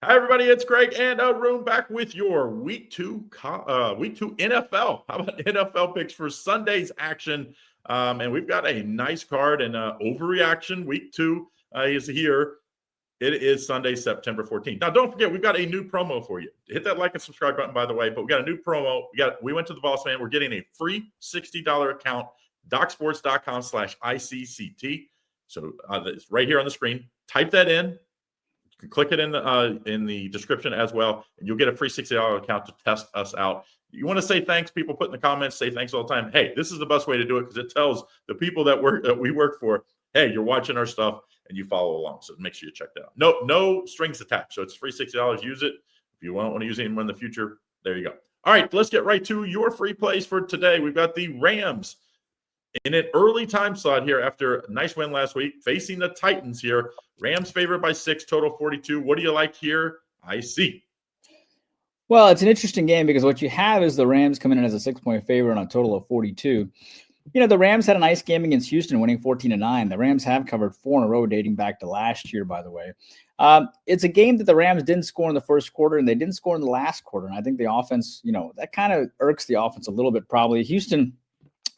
Hi, everybody. It's Greg and Arun back with your week two NFL. How about NFL picks for Sunday's action? And we've got a nice card and overreaction. Week two is here. It is Sunday, September 14th. Now, don't forget, we've got a new promo for you. Hit that like and subscribe button, by the way. But we got a new promo. We went to the Boss Man. We're getting a free $60 account, docsports.com/ICCT. So it's right here on the screen. Type that in. Click it in the description as well, and you'll get a free $60 account to test us out. You want to say thanks, people put in the comments, say thanks all the time. Hey, this is the best way to do it because it tells the people that we work for, hey, you're watching our stuff and you follow along. So make sure you check that out. No strings attached. So it's free $60. Use it. If you don't want to use it in the future, there you go. All right, let's get right to your free plays for today. We've got the Rams in an early time slot here after a nice win last week, facing the Titans here. Rams favored by 6, total 42. What do you like here? I see. Well, it's an interesting game because what you have is the Rams coming in as a 6-point favorite on a total of 42. You know, the Rams had a nice game against Houston, winning 14-9. The Rams have covered 4 in a row dating back to last year, by the way. It's a game that the Rams didn't score in the first quarter, and they didn't score in the last quarter. And I think the offense, that kind of irks the offense a little bit probably. Houston,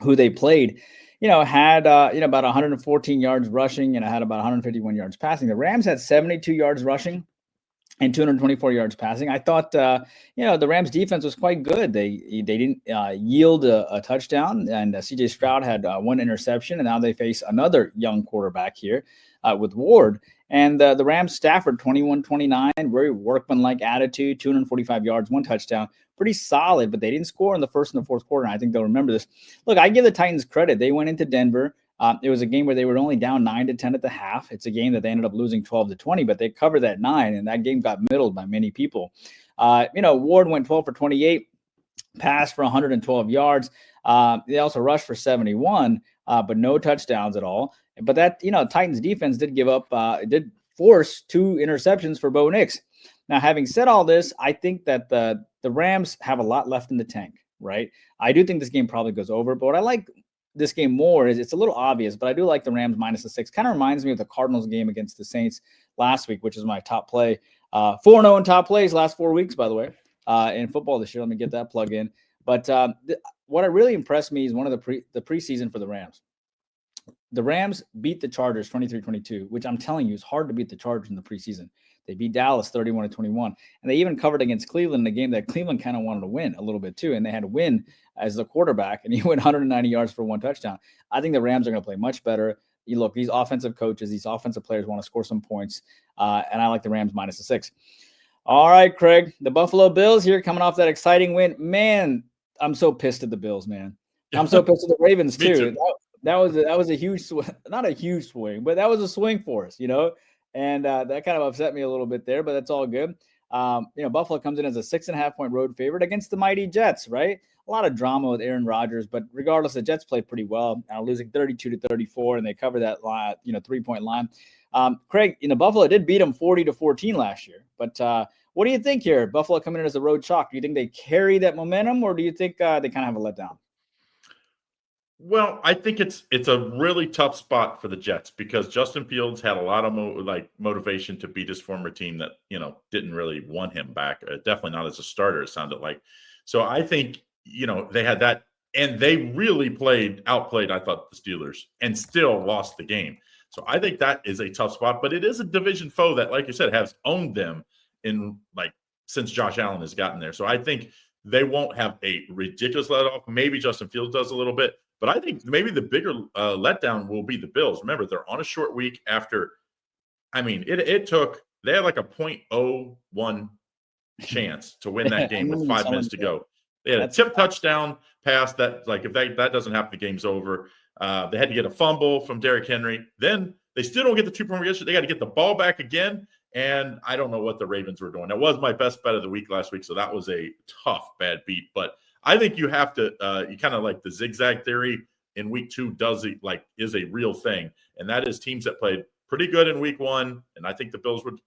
who they played, had about 114 yards rushing and had about 151 yards passing. The Rams had 72 yards rushing and 224 yards passing. I thought, the Rams defense was quite good. They didn't yield a touchdown, and C.J. Stroud had 1 interception, and now they face another young quarterback here with Ward. And the Rams, Stafford, 21-29, very workmanlike attitude, 245 yards, 1 touchdown. Pretty solid, but they didn't score in the first and the fourth quarter, and I think they'll remember this. Look, I give the Titans credit. They went into Denver. It was a game where they were only down 9-10 at the half. It's a game that they ended up losing 12-20, but they covered that 9, and that game got middled by many people. Ward went 12 for 28, passed for 112 yards. They also rushed for 71, but no touchdowns at all. But that, Titans defense did give up, did force 2 interceptions for Bo Nix. Now, having said all this, I think that the Rams have a lot left in the tank, right? I do think this game probably goes over, but what I like this game more is it's a little obvious, but I do like the Rams minus the 6. Kind of reminds me of the Cardinals game against the Saints last week, which is my top play. 4-0 in top plays last 4 weeks, by the way, in football this year. Let me get that plug in. But what really impressed me is one of the preseason for the Rams. The Rams beat the Chargers 23-22, which I'm telling you is hard to beat the Chargers in the preseason. They beat Dallas 31-21, and they even covered against Cleveland in a game that Cleveland kind of wanted to win a little bit too, and they had to win as the quarterback, and he went 190 yards for 1 touchdown. I think the Rams are going to play much better. You look, these offensive coaches, these offensive players want to score some points, and I like the Rams minus the 6. All right, Craig, the Buffalo Bills here coming off that exciting win. Man, I'm so pissed at the Bills, man. I'm so pissed at the Ravens too. That was a huge swing, not a huge swing, but that was a swing for us, And that kind of upset me a little bit there, but that's all good. Buffalo comes in as a 6.5-point road favorite against the mighty Jets, right? A lot of drama with Aaron Rodgers, but regardless, the Jets played pretty well, losing 32-34, and they cover that line, 3-point line. Craig, Buffalo did beat them 40-14 last year, but what do you think here? Buffalo coming in as a road chalk. Do you think they carry that momentum, or do you think they kind of have a letdown? Well, I think it's a really tough spot for the Jets because Justin Fields had a lot of motivation to beat his former team that didn't really want him back. Definitely not as a starter. It sounded like. So I think they had that, and they really outplayed. I thought the Steelers, and still lost the game. So I think that is a tough spot. But it is a division foe that, like you said, has owned them since Josh Allen has gotten there. So I think they won't have a ridiculous let off. Maybe Justin Fields does a little bit. But I think maybe the bigger letdown will be the Bills. Remember, they're on a short week after. I mean, they had like a 0.01 chance to win that game with 5 minutes to go. They had a tip touchdown pass that, if that doesn't happen, the game's over. They had to get a fumble from Derrick Henry. Then they still don't get the 2-point conversion. They got to get the ball back again. And I don't know what the Ravens were doing. That was my best bet of the week last week, so that was a tough, bad beat. But I think you have to you kind of like the zigzag theory in week 2 is a real thing. And that is teams that played pretty good in week 1. And I think the Bills would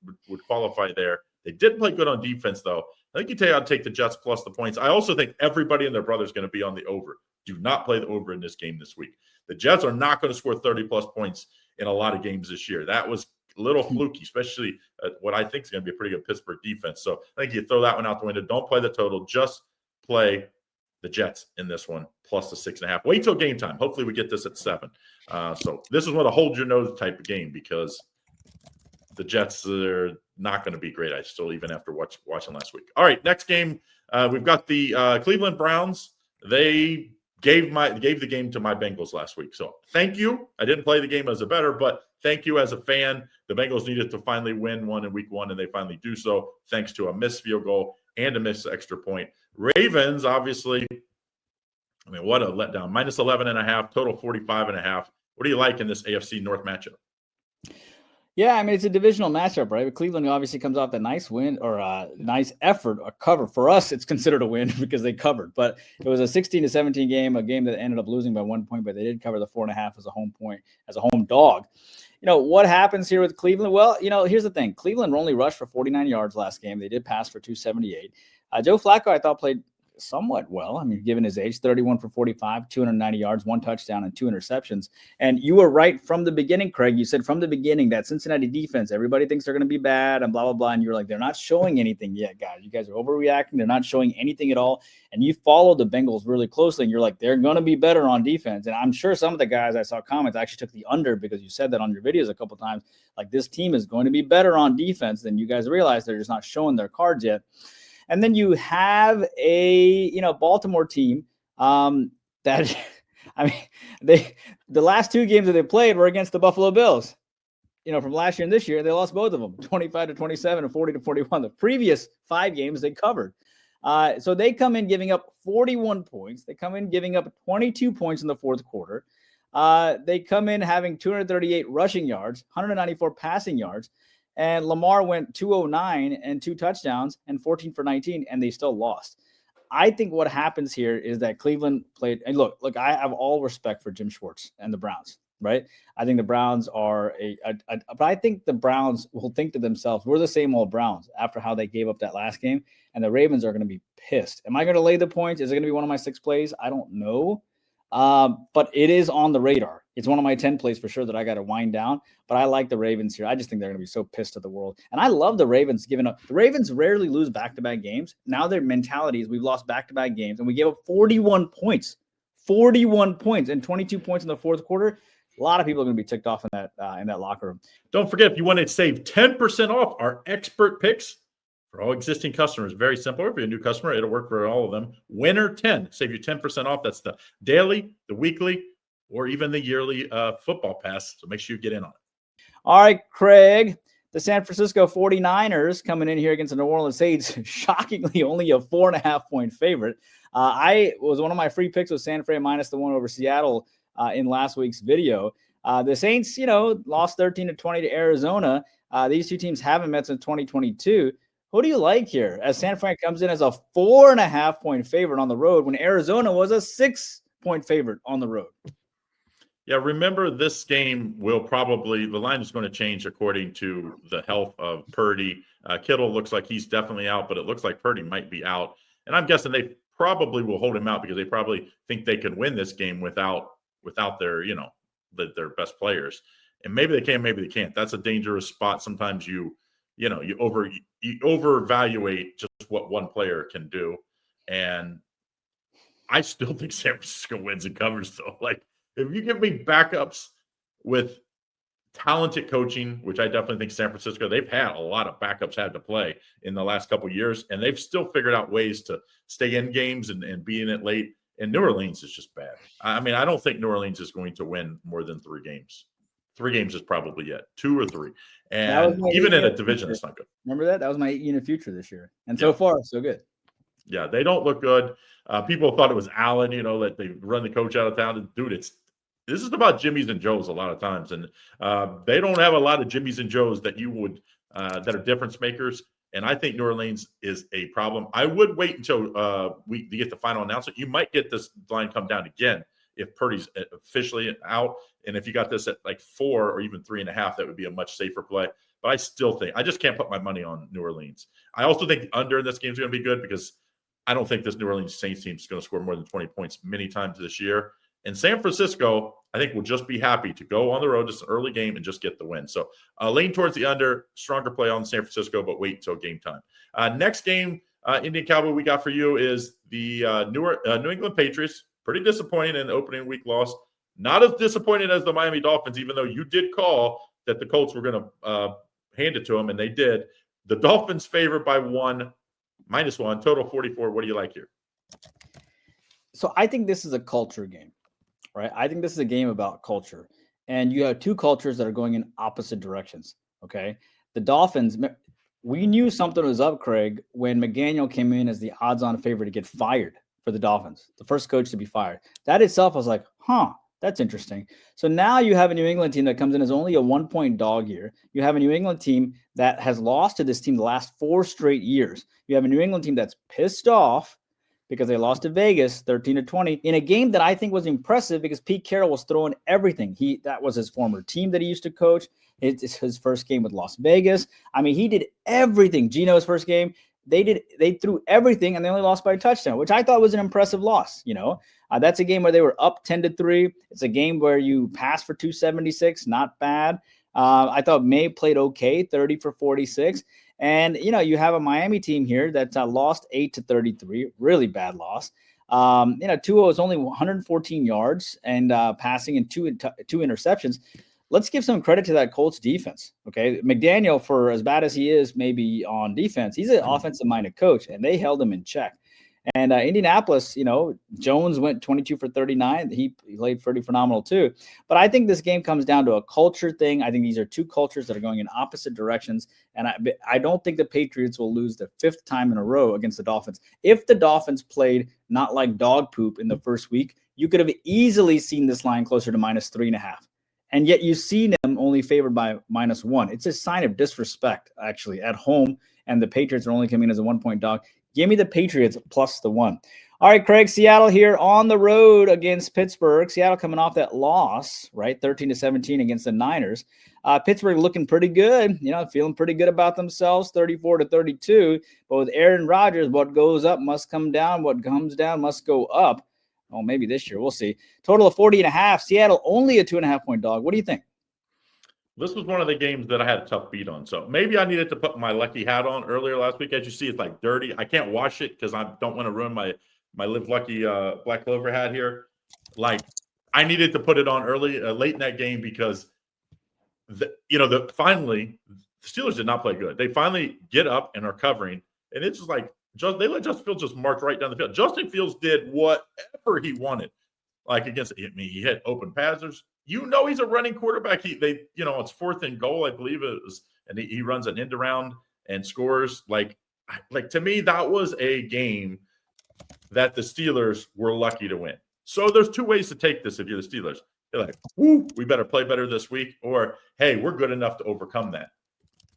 qualify there. They did play good on defense, though. I think I'd take the Jets plus the points. I also think everybody and their brother is going to be on the over. Do not play the over in this game this week. The Jets are not going to score 30-plus points in a lot of games this year. That was little fluky, especially what I think is going to be a pretty good Pittsburgh defense. So I think you throw that one out the window. Don't play the total. Just play the Jets in this one, plus the 6.5. Wait till game time. Hopefully we get this at 7. So this is one of hold your nose type of game because the Jets are not going to be great. I still, even after watching last week. All right, next game. We've got the Cleveland Browns. They gave the game to my Bengals last week. So thank you. I didn't play the game as a bettor, but thank you as a fan. The Bengals needed to finally win one in week 1, and they finally do so thanks to a missed field goal and a missed extra point. Ravens, obviously, I mean, what a letdown. Minus 11.5, total 45.5. What do you like in this AFC North matchup? Yeah, I mean, it's a divisional matchup, right? But Cleveland obviously comes off a nice win or a nice effort, a cover. For us, it's considered a win because they covered. But it was a 16-17 game, a game that ended up losing by 1 point, but they did cover the 4.5 as a home point, as a home dog. What happens here with Cleveland? Well, here's the thing. Cleveland only rushed for 49 yards last game. They did pass for 278. Joe Flacco, I thought, played somewhat well. I mean, given his age, 31 for 45, 290 yards, 1 touchdown, and 2 interceptions. And you were right from the beginning, Craig. You said from the beginning that Cincinnati defense, everybody thinks they're going to be bad and blah, blah, blah. And you're like, they're not showing anything yet, guys. You guys are overreacting. They're not showing anything at all. And you follow the Bengals really closely, and you're like, they're going to be better on defense. And I'm sure some of the guys I saw comments actually took the under because you said that on your videos a couple of times. Like, this team is going to be better on defense than you guys realize. They're just not showing their cards yet. And then you have a, Baltimore team that, I mean, the last 2 games that they played were against the Buffalo Bills, from last year and this year. They lost both of them, 25-27 and 40-41. The previous 5 games they covered. So they come in giving up 41 points. They come in giving up 22 points in the fourth quarter. They come in having 238 rushing yards, 194 passing yards. And Lamar went 209 and 2 touchdowns and 14 for 19, and they still lost. I think what happens here is that Cleveland played. And look, I have all respect for Jim Schwartz and the Browns, right? I think the Browns are but I think the Browns will think to themselves, we're the same old Browns after how they gave up that last game, and the Ravens are going to be pissed. Am I going to lay the points? Is it going to be one of my 6 plays? I don't know. But it is on the radar. It's one of my 10 plays for sure that I got to wind down, but I like the Ravens here. I just think they're going to be so pissed at the world. And I love the Ravens giving up. The Ravens rarely lose back-to-back games. Now their mentality is we've lost back-to-back games and we gave up 41 points and 22 points in the fourth quarter. A lot of people are going to be ticked off in that locker room. Don't forget, if you want to save 10% off our expert picks, for all existing customers, very simple. If you're a new customer, it'll work for all of them. Winner 10, save you 10% off. That's the daily, the weekly, or even the yearly football pass. So make sure you get in on it. All right, Craig. The San Francisco 49ers coming in here against the New Orleans Saints, shockingly only a 4.5-point favorite. One of my free picks was San Fran minus the 1 over Seattle in last week's video. The Saints, lost 13-20 to Arizona. These 2 teams haven't met since 2022. Who do you like here as San Fran comes in as a 4.5-point favorite on the road when Arizona was a 6-point favorite on the road? Yeah, remember this game the line is going to change according to the health of Purdy. Kittle looks like he's definitely out, but it looks like Purdy might be out. And I'm guessing they probably will hold him out because they probably think they can win this game without their, their best players. And maybe they can, maybe they can't. That's a dangerous spot. Sometimes you overvaluate just what one player can do. And I still think San Francisco wins and covers, though. Like, if you give me backups with talented coaching, which I definitely think San Francisco, they've had a lot of backups had to play in the last couple of years, and they've still figured out ways to stay in games and be in it late. And New Orleans is just bad. I mean, I don't think New Orleans is going to win more than 3 games. 3 games is probably 2 or 3. And even in a division, it's not good. Remember that? That was my unit future this year. And so far, so good. Yeah, they don't look good. People thought it was Allen, that they run the coach out of town. Dude, this is about Jimmys and Joes a lot of times. And they don't have a lot of Jimmys and Joes that you would that are difference makers. And I think New Orleans is a problem. I would wait until we get the final announcement. You might get this line come down again if Purdy's officially out. And if you got this at like 4 or even 3.5, that would be a much safer play. But I still think I just can't put my money on New Orleans. I also think the under in this game is going to be good because I don't think this New Orleans Saints team is going to score more than 20 points many times this year. And San Francisco, I think will just be happy to go on the road, just an early game, and just get the win. So lean towards the under, stronger play on San Francisco, but wait until game time. Next game, Indian Cowboy, we got for you is the New England Patriots. Pretty disappointing in the opening week loss. Not as disappointed as the Miami Dolphins, even though you did call that the Colts were going to hand it to them, and they did. The Dolphins favored by -1, total 44. What do you like here? So I think this is a culture game, right? I think this is a game about culture. And you have two cultures that are going in opposite directions, okay? The Dolphins, we knew something was up, Craig, when McDaniel came in as the odds-on favorite to get fired for the Dolphins, the first coach to be fired. That itself was like, that's interesting. So now you have a New England team that comes in as only a 1-point dog here. You have a New England team that has lost to this team the last 4 straight years. You have a New England team that's pissed off because they lost to Vegas 13-20 in a game that I think was impressive because Pete Carroll was throwing everything. That was his former team that he used to coach. It's his first game with Las Vegas. I mean, he did everything. Geno's first game, they threw everything and they only lost by a touchdown, which I thought was an impressive loss. That's a game where they were up 10-3. It's a game where you pass for 276, not bad. I thought May played okay, 30 for 46. And, you have a Miami team here that lost 8-33, really bad loss. Tua was only 114 yards and passing and two interceptions. Let's give some credit to that Colts defense. Okay. McDaniel, for as bad as he is, maybe on defense, he's an offensive minded coach and they held him in check. And Indianapolis, Jones went 22 for 39. He played pretty phenomenal too. But I think this game comes down to a culture thing. I think these are two cultures that are going in opposite directions. And I don't think the Patriots will lose the 5th time in a row against the Dolphins. If the Dolphins played not like dog poop in the first week, you could have easily seen this line closer to -3.5. And yet you see them only favored by -1. It's a sign of disrespect, actually, at home. And the Patriots are only coming in as a 1-point dog. Give me the Patriots plus the 1. All right, Craig, Seattle here on the road against Pittsburgh. Seattle coming off that loss, right? 13-17 against the Niners. Pittsburgh looking pretty good, feeling pretty good about themselves, 34-32. But with Aaron Rodgers, what goes up must come down. What comes down must go up. Oh, maybe this year. We'll see. Total of 40.5. Seattle only a 2.5-point dog. What do you think? This was one of the games that I had a tough beat on. So maybe I needed to put my lucky hat on earlier last week. As you see, it's like dirty. I can't wash it because I don't want to ruin my Live Lucky Black Clover hat here. Like, I needed to put it on late in that game because, finally, the Steelers did not play good. They finally get up and are covering. And it's just like, they let Justin Fields just march right down the field. Justin Fields did whatever he wanted. Like he hit open passers. He's a running quarterback. It's 4th and goal, I believe it was, and he runs an end around and scores. Like to me, that was a game that the Steelers were lucky to win. So there's 2 ways to take this if you're the Steelers. You're like, we better play better this week, or hey, we're good enough to overcome that.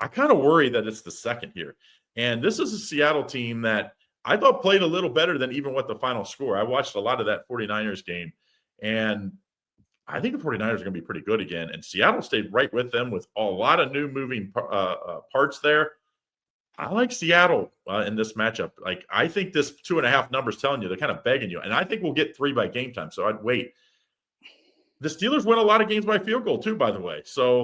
I kind of worry that it's the second here. And this is a Seattle team that I thought played a little better than even what the final score. I watched a lot of that 49ers game, and I think the 49ers are going to be pretty good again. And Seattle stayed right with them with a lot of new moving parts there. I like Seattle in this matchup. Like, I think this 2.5 number is telling you, they're kind of begging you. And I think we'll get 3 by game time. So I'd wait. The Steelers win a lot of games by field goal too, by the way. So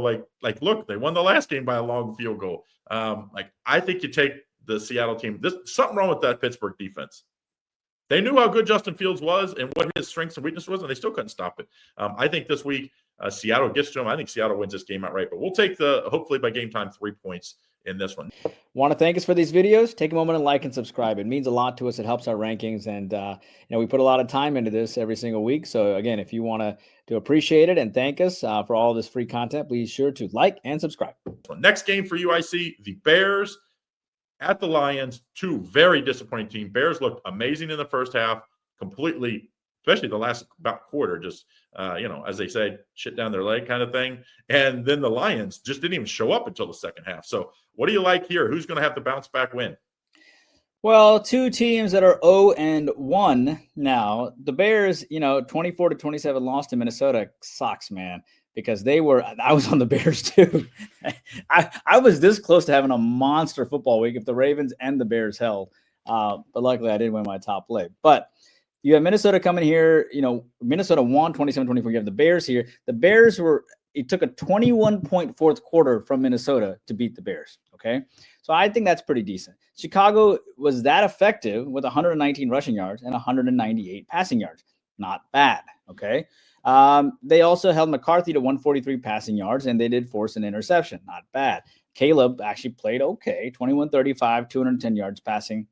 look, they won the last game by a long field goal. I think you take the Seattle team. There's something wrong with that Pittsburgh defense. They knew how good Justin Fields was and what his strengths and weaknesses was, and they still couldn't stop it. I think this week Seattle gets to him. I think Seattle wins this game outright, but we'll take hopefully by game time 3 points in this one. Want to thank us for these videos? Take a moment and like and subscribe. It means a lot to us. It helps our rankings, and we put a lot of time into this every single week. So again, if you want to appreciate it and thank us for all this free content, please sure to like and subscribe. So next game for you, I see the Bears at the Lions, 2 very disappointing teams. Bears looked amazing in the first half, completely, especially the last about quarter, just, as they say, shit down their leg kind of thing. And then the Lions just didn't even show up until the second half. So what do you like here? Who's going to have the bounce back win? Well, 2 teams that are 0-1 now. The Bears, 24-27 lost to Minnesota. Sucks, man. Because I was on the Bears too. I was this close to having a monster football week if the Ravens and the Bears held. But luckily I did win my top play. But, You have Minnesota coming here. Minnesota won 27-24. You have the Bears here. The Bears it took a 21-point fourth quarter from Minnesota to beat the Bears. Okay. So I think that's pretty decent. Chicago was that effective with 119 rushing yards and 198 passing yards. Not bad. Okay. They also held McCarthy to 143 passing yards, and they did force an interception. Not bad. Caleb actually played okay. 21-35, 210 yards passing.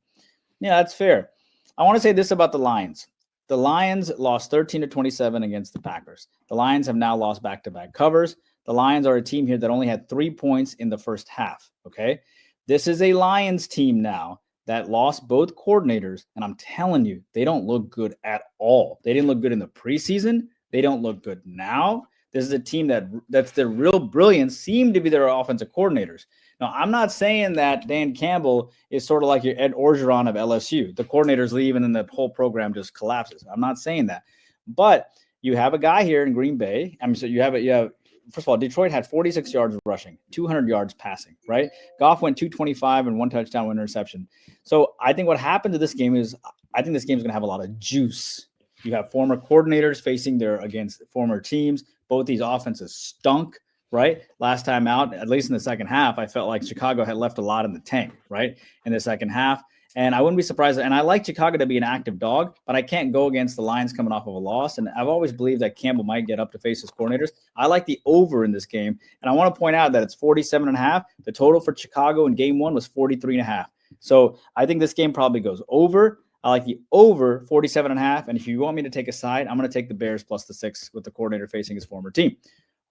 Yeah, that's fair. I want to say this about the Lions. The Lions lost 13-27 against the Packers. The Lions have now lost back-to-back covers. The Lions are a team here that only had 3 points in the first half, okay? This is a Lions team now that lost both coordinators, and I'm telling you, they don't look good at all. They didn't look good in the preseason. They don't look good now. This is a team that's their real brilliance seem to be their offensive coordinators. Now, I'm not saying that Dan Campbell is sort of like your Ed Orgeron of LSU. The coordinators leave and then the whole program just collapses. I'm not saying that. But you have a guy here in Green Bay. I mean, so you have first of all, Detroit had 46 yards rushing, 200 yards passing, right? Goff went 225 and 1 touchdown, 1 interception. So I think what happened to this game is I think this game is going to have a lot of juice. You have former coordinators facing against former teams. Both these offenses stunk, right? Last time out, at least in the second half, I felt like Chicago had left a lot in the tank, right? In the second half. And I wouldn't be surprised. And I like Chicago to be an active dog, but I can't go against the Lions coming off of a loss. And I've always believed that Campbell might get up to face his coordinators. I like the over in this game. And I want to point out that it's 47.5. The total for Chicago in game 1 was 43.5. So I think this game probably goes over. I like the over 47.5. And if you want me to take a side, I'm going to take the Bears plus the 6 with the coordinator facing his former team.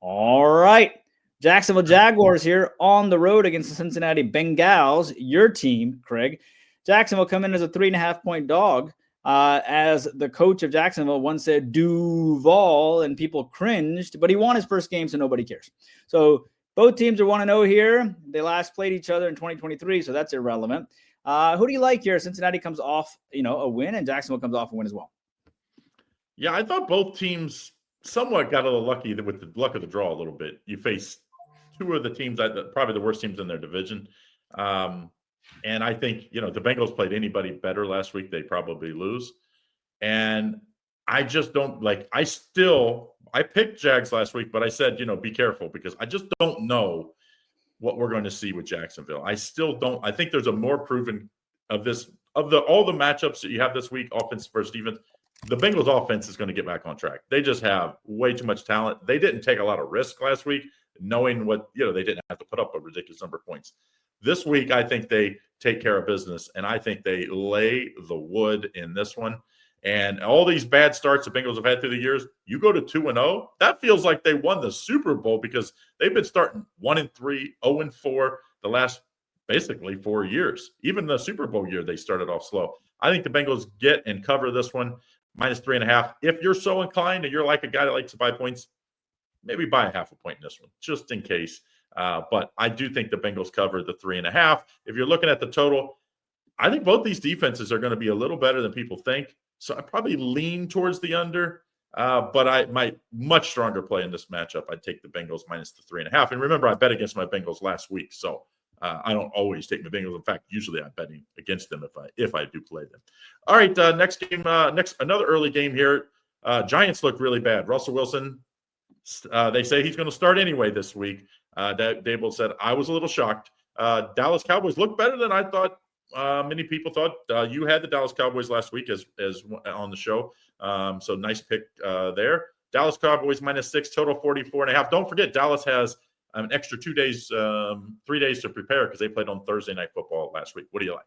All right. Jacksonville Jaguars here on the road against the Cincinnati Bengals. Your team, Craig. Jacksonville come in as a 3.5-point dog. As the coach of Jacksonville once said, Duval, and people cringed, but he won his first game, so nobody cares. So both teams are 1-0 here. They last played each other in 2023, so that's irrelevant. Who do you like here? Cincinnati comes off, a win, and Jacksonville comes off a win as well. Yeah, I thought both teams somewhat got a little lucky with the luck of the draw a little bit. You face two of the teams, probably the worst teams in their division. And I think, the Bengals played anybody better last week, they probably lose. And I just don't I picked Jags last week, but I said, be careful because I just don't know what we're going to see with Jacksonville. I still don't. I think there's a more proven all the matchups that you have this week, offense versus defense. The Bengals offense is going to get back on track. They just have way too much talent. They didn't take a lot of risk last week, knowing what, they didn't have to put up a ridiculous number of points. This week, I think they take care of business, and I think they lay the wood in this one. And all these bad starts the Bengals have had through the years, you go to 2-0, that feels like they won the Super Bowl because they've been starting 1-3, 0-4 the last basically 4 years. Even the Super Bowl year, they started off slow. I think the Bengals get and cover this one, -3.5. If you're so inclined and you're like a guy that likes to buy points, maybe buy a half a point in this one, just in case. But I do think the Bengals cover the 3.5. If you're looking at the total, I think both these defenses are going to be a little better than people think. So I probably lean towards the under, but I might much stronger play in this matchup. I'd take the Bengals minus the 3.5. And remember, I bet against my Bengals last week, so I don't always take the Bengals. In fact, usually I'm betting against them if I do play them. All right, next game, another early game here. Giants look really bad. Russell Wilson, they say he's going to start anyway this week. Dable said, I was a little shocked. Dallas Cowboys look better than I thought. Many people thought. You had the Dallas Cowboys last week as on the show. So nice pick there. Dallas Cowboys -6, total 44.5. Don't forget, Dallas has an extra 2 days, 3 days to prepare because they played on Thursday Night Football last week. What do you like?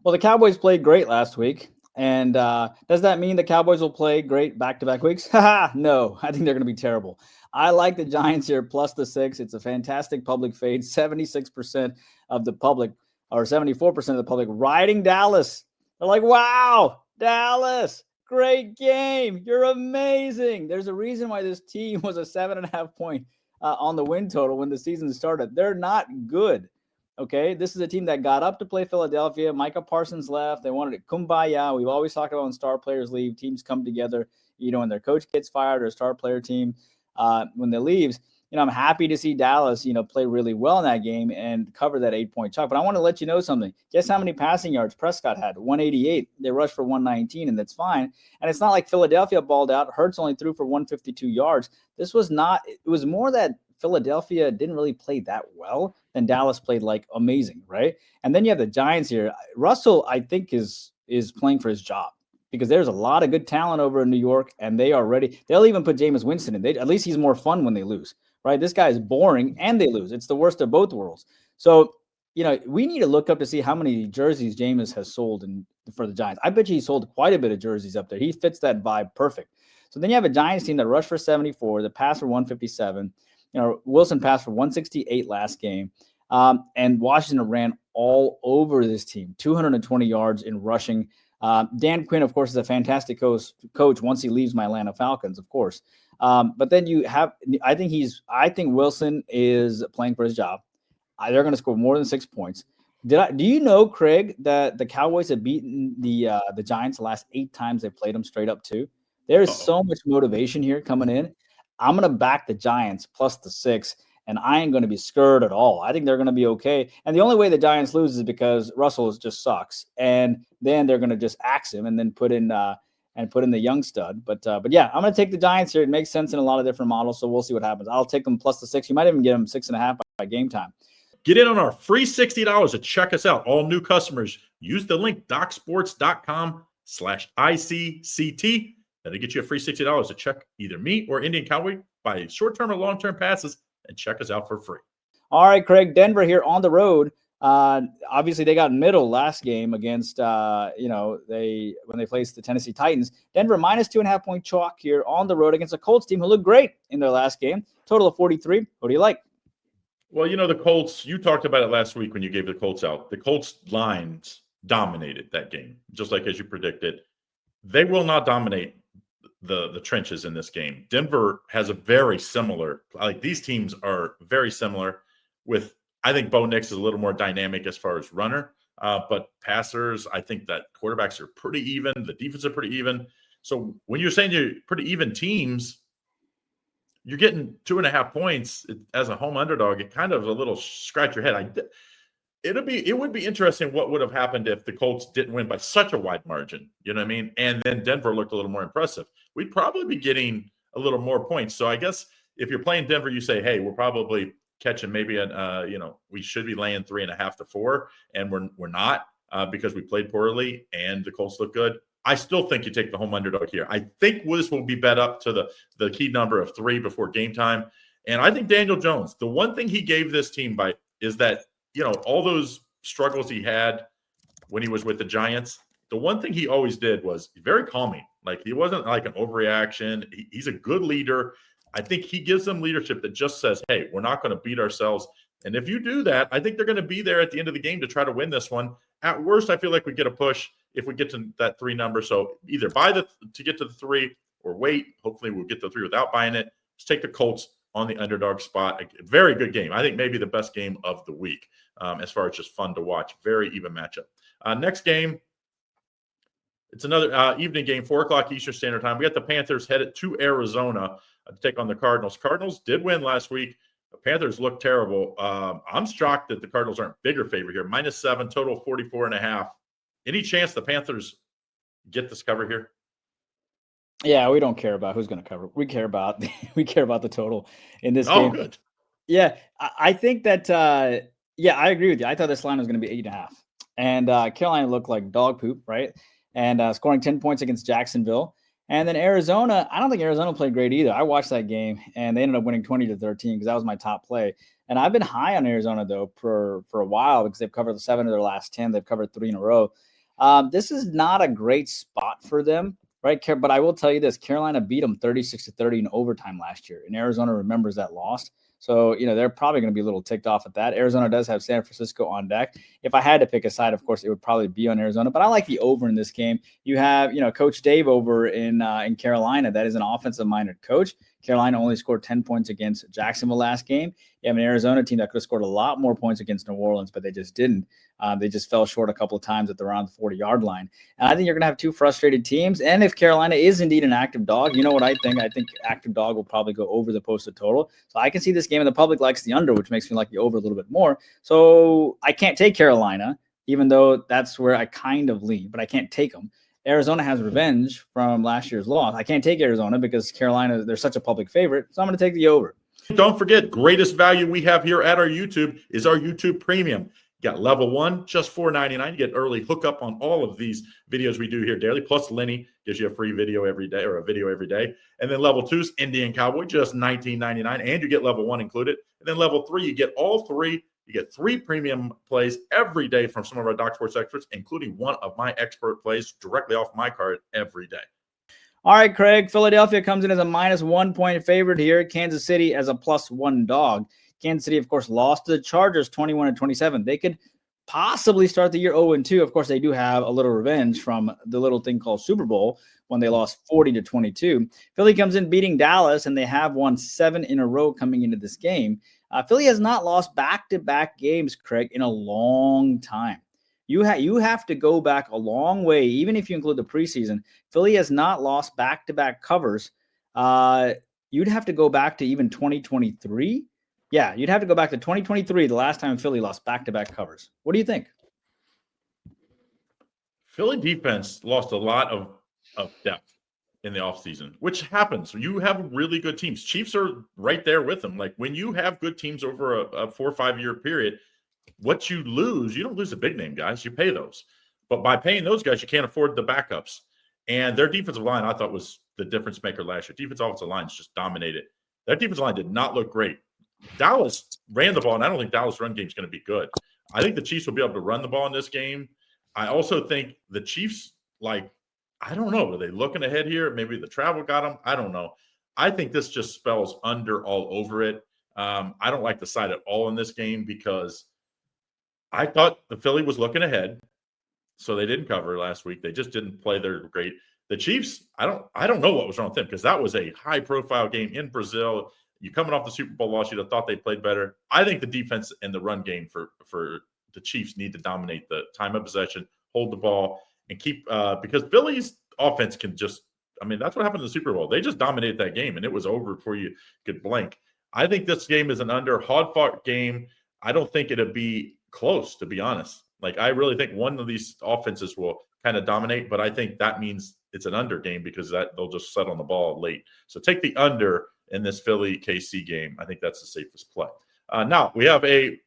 Well, the Cowboys played great last week. And does that mean the Cowboys will play great back-to-back weeks? No, I think they're going to be terrible. I like the Giants here plus the 6. It's a fantastic public fade. 76% of the public, or 74% of the public, riding Dallas. They're like, wow, Dallas, great game. You're amazing. There's a reason why this team was a 7.5 point on the win total when the season started. They're not good. Okay, this is a team that got up to play Philadelphia. Micah Parsons left. They wanted it kumbaya. We've always talked about when star players leave, teams come together, when their coach gets fired or a star player team, when they leaves. I'm happy to see Dallas, play really well in that game and cover that 8-point chalk. But I want to let you know something. Guess how many passing yards Prescott had? 188. They rushed for 119, and that's fine. And it's not like Philadelphia balled out. Hurts only threw for 152 yards. It was more that Philadelphia didn't really play that well, than Dallas played like amazing, right? And then you have the Giants here. Russell, I think, is playing for his job, because there's a lot of good talent over in New York, and they are ready. They'll even put Jameis Winston in. At least he's more fun when they lose, right? This guy is boring, and they lose. It's the worst of both worlds. So, we need to look up to see how many jerseys Jameis has sold for the Giants. I bet you he sold quite a bit of jerseys up there. He fits that vibe perfect. So then you have a Giants team that rushed for 74, that passed for 157. Wilson passed for 168 last game. And Washington ran all over this team, 220 yards in rushing. Dan Quinn, of course, is a fantastic coach once he leaves my Atlanta Falcons, of course. But then you have, I think Wilson is playing for his job. They're going to score more than 6 points. Do you know, Craig, that the Cowboys have beaten the Giants the last 8 times they played them straight up too? There's so much motivation here coming in. I'm going to back the Giants plus the 6, and I ain't going to be scared at all. I think they're going to be okay. And the only way the Giants lose is because Russell just sucks. And then they're going to just axe him and then put in the young stud. But yeah, I'm going to take the Giants here. It makes sense in a lot of different models, so we'll see what happens. I'll take them plus the 6. You might even get them 6.5 by game time. Get in on our free $60 to check us out. All new customers, use the link docsports.com/ICCT. That'll get you a free $60 to check either me or Indian Cowboy, buy short-term or long-term passes, and check us out for free. All right, Craig, Denver here on the road. Obviously, they got middle last game against, when they faced the Tennessee Titans. Denver minus 2.5-point chalk here on the road against a Colts team who looked great in their last game. Total of 43. What do you like? Well, the Colts, you talked about it last week when you gave the Colts out. The Colts lines dominated that game, just like as you predicted. They will not dominate the trenches in this game. Denver has a very similar, these teams are very similar with, I think Bo Nix is a little more dynamic as far as runner, but passers, I think that quarterbacks are pretty even. The defense are pretty even. So when you're saying you're pretty even teams, you're getting 2.5 points as a home underdog. It kind of a little scratch your head. It would be interesting what would have happened if the Colts didn't win by such a wide margin. You know what I mean? And then Denver looked a little more impressive. We'd probably be getting a little more points. So I guess if you're playing Denver, you say, hey, we're probably catching maybe we should be laying 3.5 to 4, and we're not because we played poorly and the Colts look good. I still think you take the home underdog here. I think this will be bet up to the key number of 3 before game time. And I think Daniel Jones, the one thing he gave this team is that, all those struggles he had when he was with the Giants, the one thing he always did was very calming. He wasn't like an overreaction. He's a good leader. I think he gives them leadership that just says, hey, we're not going to beat ourselves. And if you do that, I think they're going to be there at the end of the game to try to win this one. At worst, I feel like we get a push if we get to that 3 number. So either buy to get to the 3 or wait. Hopefully we'll get the 3 without buying it. Let's take the Colts on the underdog spot. A very good game. I think maybe the best game of the week as far as just fun to watch. Very even matchup. Next game, it's another evening game, 4 o'clock Eastern Standard Time. We got the Panthers headed to Arizona to take on the Cardinals. Cardinals did win last week. The Panthers look terrible. I'm shocked that the Cardinals aren't bigger favorite here. -7, total 44.5. Any chance the Panthers get this cover here? Yeah, we don't care about who's going to cover. We care about the total in this game. Oh, good. Yeah, I think that. I agree with you. I thought this line was going to be 8.5, and Carolina looked like dog poop, right? And scoring 10 points against Jacksonville, and then Arizona. I don't think Arizona played great either. I watched that game, and they ended up winning 20-13 because that was my top play. And I've been high on Arizona though for a while because they've covered 7 of their last 10. They've covered 3 in a row. This is not a great spot for them. Right, but I will tell you this: Carolina beat them 36-30 in overtime last year, and Arizona remembers that loss. So they're probably going to be a little ticked off at that. Arizona does have San Francisco on deck. If I had to pick a side, of course, it would probably be on Arizona. But I like the over in this game. You have Coach Dave over in Carolina. That is an offensive-minded coach. Carolina only scored 10 points against Jacksonville last game. You have an Arizona team that could have scored a lot more points against New Orleans, but they just didn't. They just fell short a couple of times at around the 40-yard line. And I think you're going to have two frustrated teams. And if Carolina is indeed an active dog, you know what I think? I think active dog will probably go over the posted total. So I can see this game, and the public likes the under, which makes me like the over a little bit more. So I can't take Carolina, even though that's where I kind of lean, but I can't take them. Arizona has revenge from last year's loss. I can't take Arizona because Carolina, they're such a public favorite. So I'm going to take the over. Don't forget, greatest value we have here at our YouTube is our YouTube Premium. You got level 1, just $4.99. You get early hookup on all of these videos we do here daily. Plus, Lenny gives you a free video every day, or a video every day. And then level 2 is Indian Cowboy, just $19.99. And you get level 1 included. And then level 3, you get all 3. You get 3 premium plays every day from some of our Doc Sports experts, including one of my expert plays directly off my card every day. All right, Craig. Philadelphia comes in as a -1 point favorite here. Kansas City as a +1 dog. Kansas City, of course, lost to the Chargers 21-27. They could possibly start the year 0-2. Of course, they do have a little revenge from the little thing called Super Bowl when they lost 40-22. Philly comes in beating Dallas, and they have won 7 in a row coming into this game. Philly has not lost back-to-back games, Craig, in a long time. You have to go back a long way, even if you include the preseason. Philly has not lost back-to-back covers. You'd have to go back to even 2023. Yeah, you'd have to go back to 2023, the last time Philly lost back-to-back covers. What do you think? Philly defense lost a lot of depth in the offseason, which happens. You have really good teams. Chiefs are right there with them. Like, when you have good teams over a 4 or 5 year period, what you lose, you don't lose the big name guys. You pay those. But by paying those guys, you can't afford the backups. And their defensive line, I thought, was the difference maker last year. Defensive offensive lines just dominated. That defensive line did not look great. Dallas ran the ball, and I don't think Dallas' run game is going to be good. I think the Chiefs will be able to run the ball in this game. I also think the Chiefs, I don't know. Are they looking ahead here? Maybe the travel got them. I don't know. I think this just spells under all over it. I don't like the side at all in this game because I thought the Philly was looking ahead, so they didn't cover last week. They just didn't play their great. The Chiefs, I don't know what was wrong with them because that was a high-profile game in Brazil. You coming off the Super Bowl loss, you'd have thought they played better. I think the defense and the run game for the Chiefs need to dominate the time of possession, hold the ball, and keep because Philly's offense can just – I mean, that's what happened in the Super Bowl. They just dominated that game, and it was over before you could blink. I think this game is an under hard-fought game. I don't think it'll be close, to be honest. I really think one of these offenses will kind of dominate, but I think that means it's an under game because they'll just set on the ball late. So take the under in this Philly-KC game. I think that's the safest play. Now, we have a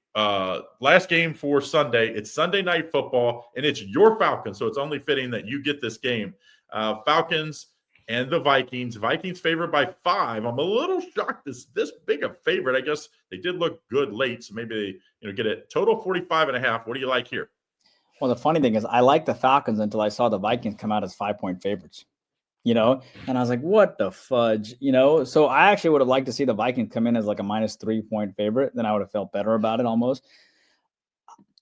last game for Sunday. It's Sunday Night Football, and it's your Falcons, so it's only fitting that you get this game. Falcons and the Vikings. Vikings favored by 5. I'm a little shocked this big a favorite. I guess they did look good late, so maybe they get a total 45.5. What do you like here? Well, the funny thing is I liked the Falcons until I saw the Vikings come out as 5-point favorites. And I was like, what the fudge, So I actually would have liked to see the Vikings come in as like a -3-point favorite. Then I would have felt better about it almost.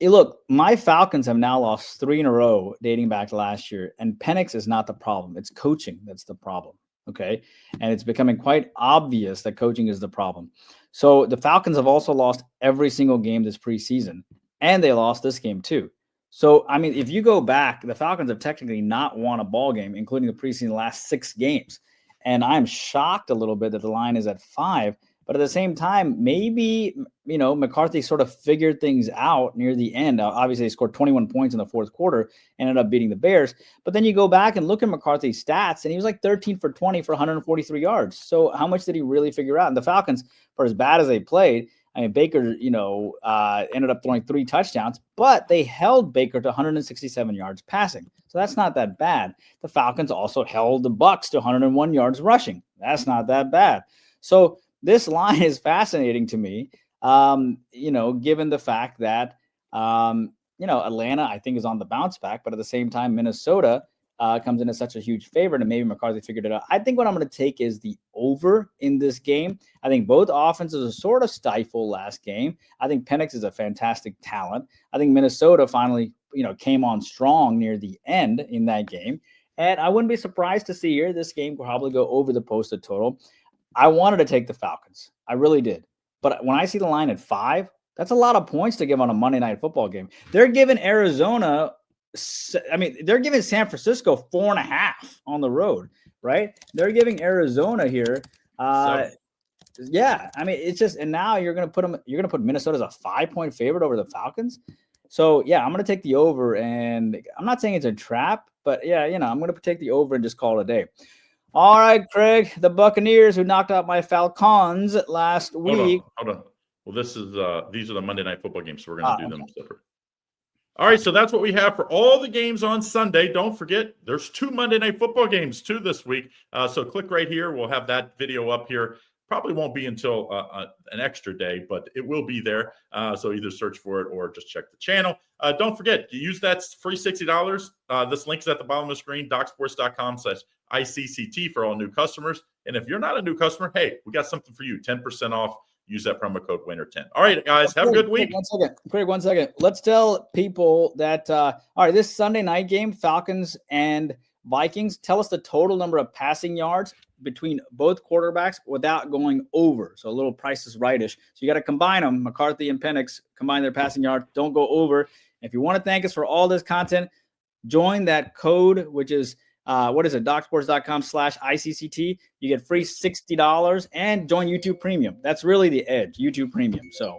Look, my Falcons have now lost 3 in a row dating back to last year. And Penix is not the problem. It's coaching that's the problem. Okay. And it's becoming quite obvious that coaching is the problem. So the Falcons have also lost every single game this preseason. And they lost this game too. So, I mean, if you go back, the Falcons have technically not won a ball game, including the preseason last 6 games. And I'm shocked a little bit that the line is at 5. But at the same time, maybe, McCarthy sort of figured things out near the end. Obviously, they scored 21 points in the fourth quarter, ended up beating the Bears. But then you go back and look at McCarthy's stats, and he was like 13 for 20 for 143 yards. So how much did he really figure out? And the Falcons, for as bad as they played, I mean, Baker, ended up throwing 3 touchdowns, but they held Baker to 167 yards passing. So that's not that bad. The Falcons also held the Bucs to 101 yards rushing. That's not that bad. So this line is fascinating to me, given the fact that, Atlanta, I think, is on the bounce back, but at the same time, Minnesota comes in as such a huge favorite, and maybe McCarthy figured it out. I think what I'm going to take is the over in this game. I think both offenses are sort of stifled last game. I think Penix is a fantastic talent. I think Minnesota finally, came on strong near the end in that game. And I wouldn't be surprised to see here this game probably go over the posted total. I wanted to take the Falcons. I really did. But when I see the line at 5, that's a lot of points to give on a Monday Night Football game. They're giving Arizona, they're giving San Francisco 4.5 on the road, right? They're giving Arizona here. Yeah, it's just, and now you're going to put Minnesota as a 5-point favorite over the Falcons. So yeah, I'm going to take the over, and I'm not saying it's a trap, but yeah, I'm going to take the over and just call it a day. All right, Craig, the Buccaneers, who knocked out my Falcons last week. Hold on. Well, these are the Monday Night Football games, so we're going to do them separate. All right, so that's what we have for all the games on Sunday. Don't forget, there's 2 Monday Night Football games too this week. So click right here. We'll have that video up here. Probably won't be until an extra day, but it will be there. So either search for it or just check the channel. Don't forget, you use that free $60. This link is at the bottom of the screen, docsports.com/ICCT for all new customers. And if you're not a new customer, hey, we got something for you, 10% off. Use that promo code WINNER10. All right, guys, have a good week. Craig, 1 second. Let's tell people that, all right, this Sunday night game, Falcons and Vikings, tell us the total number of passing yards between both quarterbacks without going over. So a little Price is Right-ish. So you got to combine them. McCarthy and Penix combine their passing yards. Don't go over. If you want to thank us for all this content, join that code, which is, docsports.com/ICCT. You get free $60 and join YouTube Premium. That's really the edge, YouTube Premium. So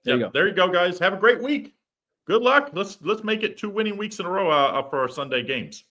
there you go. There you go, guys. Have a great week. Good luck. Let's make it 2 winning weeks in a row for our Sunday games.